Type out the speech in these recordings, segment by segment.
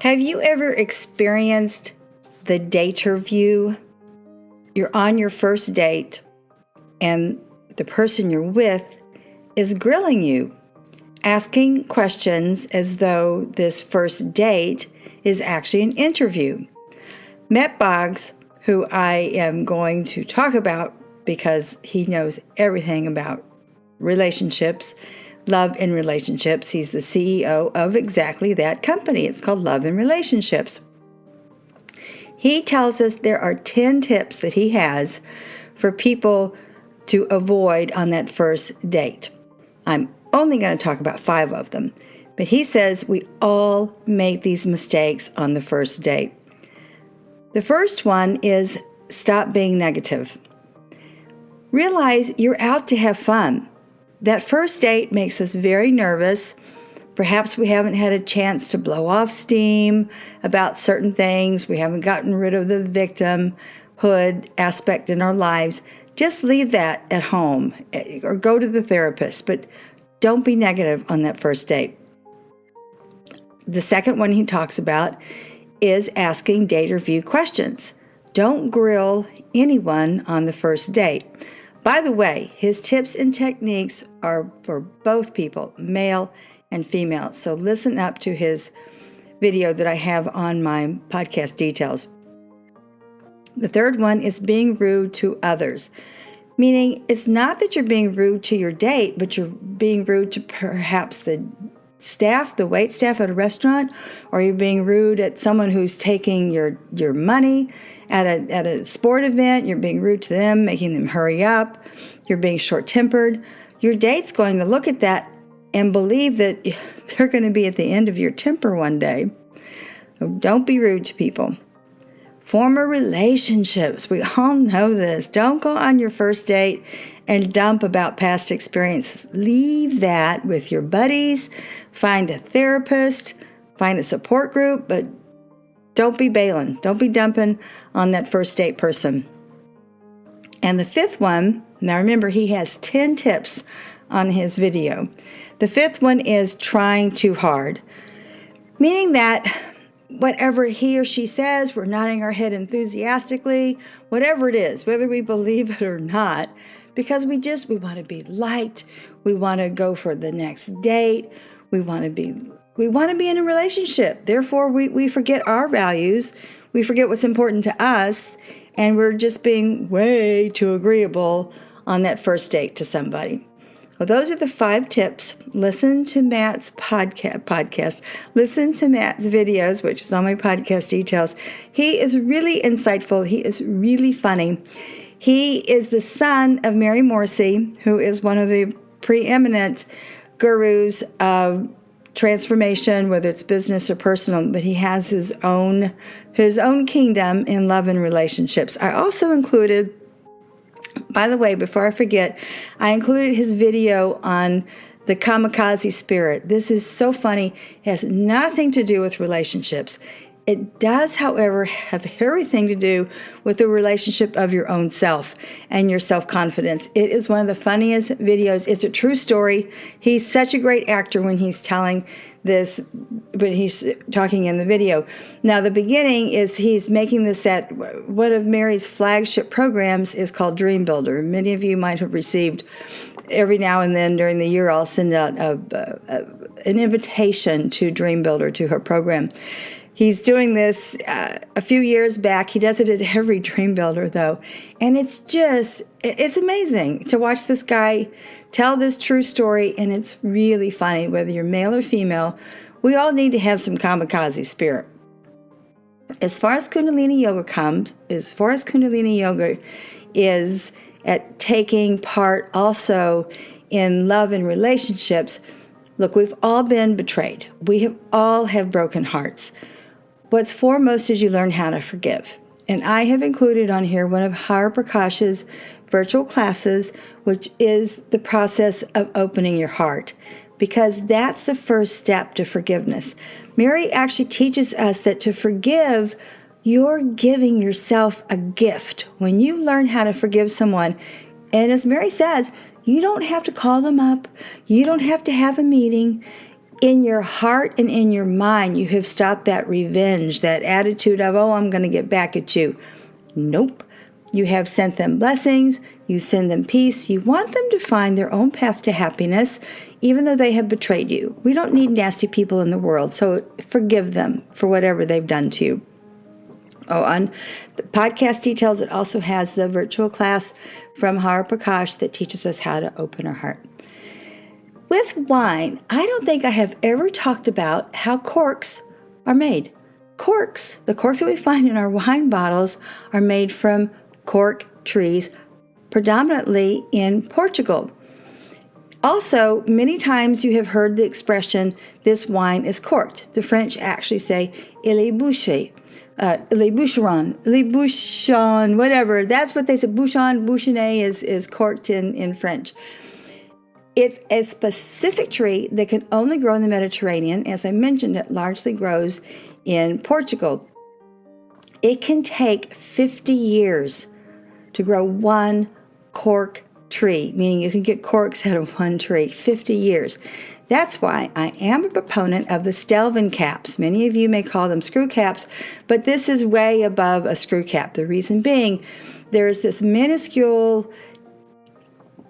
Have you ever experienced the Daterview? You're on your first date and the person you're with is grilling you, asking questions as though this first date is actually an interview. Matt Boggs, who I am going to talk about because he knows everything about relationships, love and relationships. He's the CEO of exactly that company. It's called Love and Relationships. He tells us there are 10 tips that he has for people to avoid on that first date. I'm only going to talk about 5 of them, but he says we all make these mistakes on the first date. The first one is stop being negative. Realize you're out to have fun. That first date makes us very nervous. Perhaps we haven't had a chance to blow off steam about certain things. We haven't gotten rid of the victimhood aspect in our lives. Just leave that at home or go to the therapist, but don't be negative on that first date. The second one he talks about is asking Daterview questions. Don't grill anyone on the first date. By the way, his tips and techniques are for both people, male and female. So listen up to his video that I have on my podcast details. The third one is being rude to others. Meaning it's not that you're being rude to your date, but you're being rude to perhaps the staff, the wait staff at a restaurant, or you're being rude at someone who's taking your money at a sport event. You're being rude to them, making them hurry up. You're being short-tempered. Your date's going to look at that and believe that they're going to be at the end of your temper one day. So don't be rude to people. Former relationships. We all know this. Don't go on your first date and dump about past experiences. Leave that with your buddies. Find a therapist. Find a support group. But don't be bailing. Don't be dumping on that first date person. And the fifth one, now remember he has 10 tips on his video. The fifth one is trying too hard. Meaning that whatever he or she says, we're nodding our head enthusiastically, whatever it is, whether we believe it or not, because we want to be liked. We want to go for the next date. We want to be in a relationship. Therefore, we forget our values. We forget what's important to us, and we're just being way too agreeable on that first date to somebody. Well, those are the 5 tips. Listen to Matt's podcast. Listen to Matt's videos, which is on my podcast details. He is really insightful. He is really funny. He is the son of Mary Morrissey, who is one of the preeminent gurus of transformation, whether it's business or personal, but he has his own kingdom in love and relationships. I also included, by the way, before I forget, I included his video on the kamikaze spirit. This is so funny. It has nothing to do with relationships. It does, however, have everything to do with the relationship of your own self and your self-confidence. It is one of the funniest videos. It's a true story. He's such a great actor when he's telling this, but he's talking in the video. Now, the beginning is he's making this at one of Mary's flagship programs is called Dream Builder. Many of you might have received every now and then during the year, I'll send out an invitation to Dream Builder, to her program. He's doing this a few years back. He does it at every Dream Builder, though. And it's amazing to watch this guy tell this true story, and it's really funny, whether you're male or female. We all need to have some kamikaze spirit. As far as Kundalini Yoga is at taking part also in love and relationships, look, we've all been betrayed. We all have broken hearts. What's foremost is you learn how to forgive. And I have included on here one of Hara Prakash's virtual classes, which is the process of opening your heart, because that's the first step to forgiveness. Mary actually teaches us that to forgive, you're giving yourself a gift. When you learn how to forgive someone, and as Mary says, you don't have to call them up. You don't have to have a meeting. In your heart and in your mind, you have stopped that revenge, that attitude of, oh, I'm going to get back at you. Nope. You have sent them blessings. You send them peace. You want them to find their own path to happiness, even though they have betrayed you. We don't need nasty people in the world, so forgive them for whatever they've done to you. Oh, on the podcast details, it also has the virtual class from Har Prakash that teaches us how to open our heart. With wine, I don't think I have ever talked about how corks are made. Corks, the corks that we find in our wine bottles, are made from cork trees, predominantly in Portugal. Also, many times you have heard the expression, this wine is corked. The French actually say, il est bouché, bouchon, whatever. That's what they say. Bouchonnet is corked in French. It's a specific tree that can only grow in the Mediterranean. As I mentioned, it largely grows in Portugal. It can take 50 years to grow one cork tree, meaning you can get corks out of one tree, 50 years. That's why I am a proponent of the Stelvin caps. Many of you may call them screw caps, but this is way above a screw cap. The reason being, there's this minuscule,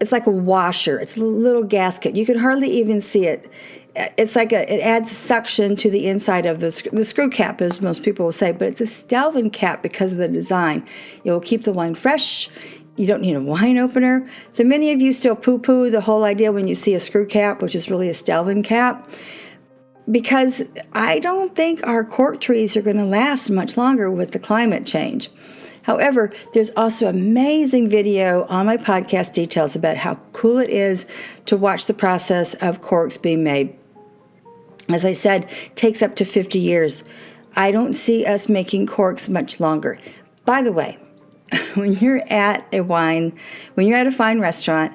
it's like a washer. It's a little gasket. You can hardly even see it. It's like it adds suction to the inside of the screw cap, as most people will say, but it's a Stelvin cap because of the design. It will keep the wine fresh. You don't need a wine opener. So many of you still poo-poo the whole idea when you see a screw cap, which is really a Stelvin cap, because I don't think our cork trees are going to last much longer with the climate change. However, there's also amazing video on my podcast details about how cool it is to watch the process of corks being made. As I said, it takes up to 50 years. I don't see us making corks much longer. By the way, when you're at a fine restaurant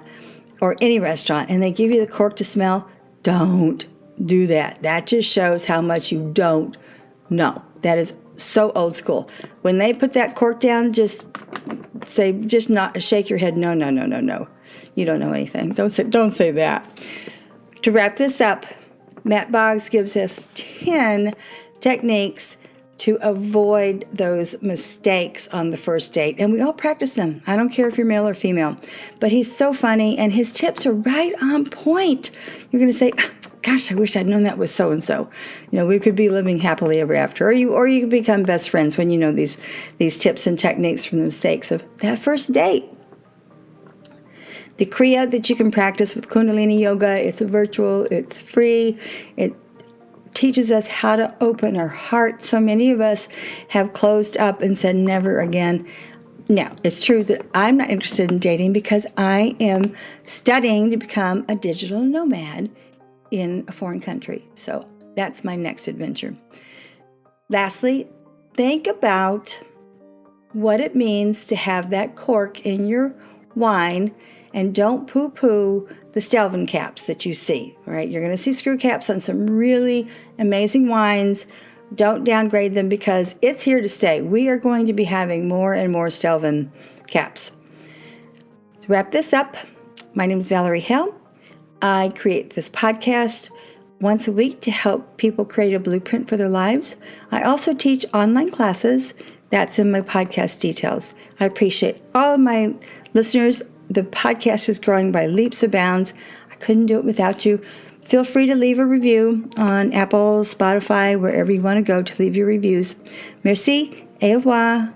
or any restaurant and they give you the cork to smell, don't do that. That just shows how much you don't know. That is so old school. When they put that cork down, just shake your head. No. You don't know anything. Don't say that. To wrap this up, Matt Boggs gives us 10 techniques to avoid those mistakes on the first date. And we all practice them. I don't care if you're male or female. But he's so funny, and his tips are right on point. You're going to say, gosh, I wish I'd known that was so-and-so. We could be living happily ever after. Or you could become best friends when you know these tips and techniques from the mistakes of that first date. The Kriya that you can practice with Kundalini Yoga, it's virtual, it's free, it teaches us how to open our heart. So many of us have closed up and said never again. Now, it's true that I'm not interested in dating because I am studying to become a digital nomad in a foreign country. So that's my next adventure. Lastly, think about what it means to have that cork in your wine, and don't poo-poo the Stelvin caps that you see. All right, you're going to see screw caps on some really amazing wines. Don't downgrade them because it's here to stay. We are going to be having more and more Stelvin caps. To wrap this up, my name is Valerie Hale. I create this podcast once a week to help people create a blueprint for their lives. I also teach online classes. That's in my podcast details. I appreciate all of my listeners. The podcast is growing by leaps and bounds. I couldn't do it without you. Feel free to leave a review on Apple, Spotify, wherever you want to go to leave your reviews. Merci et au revoir.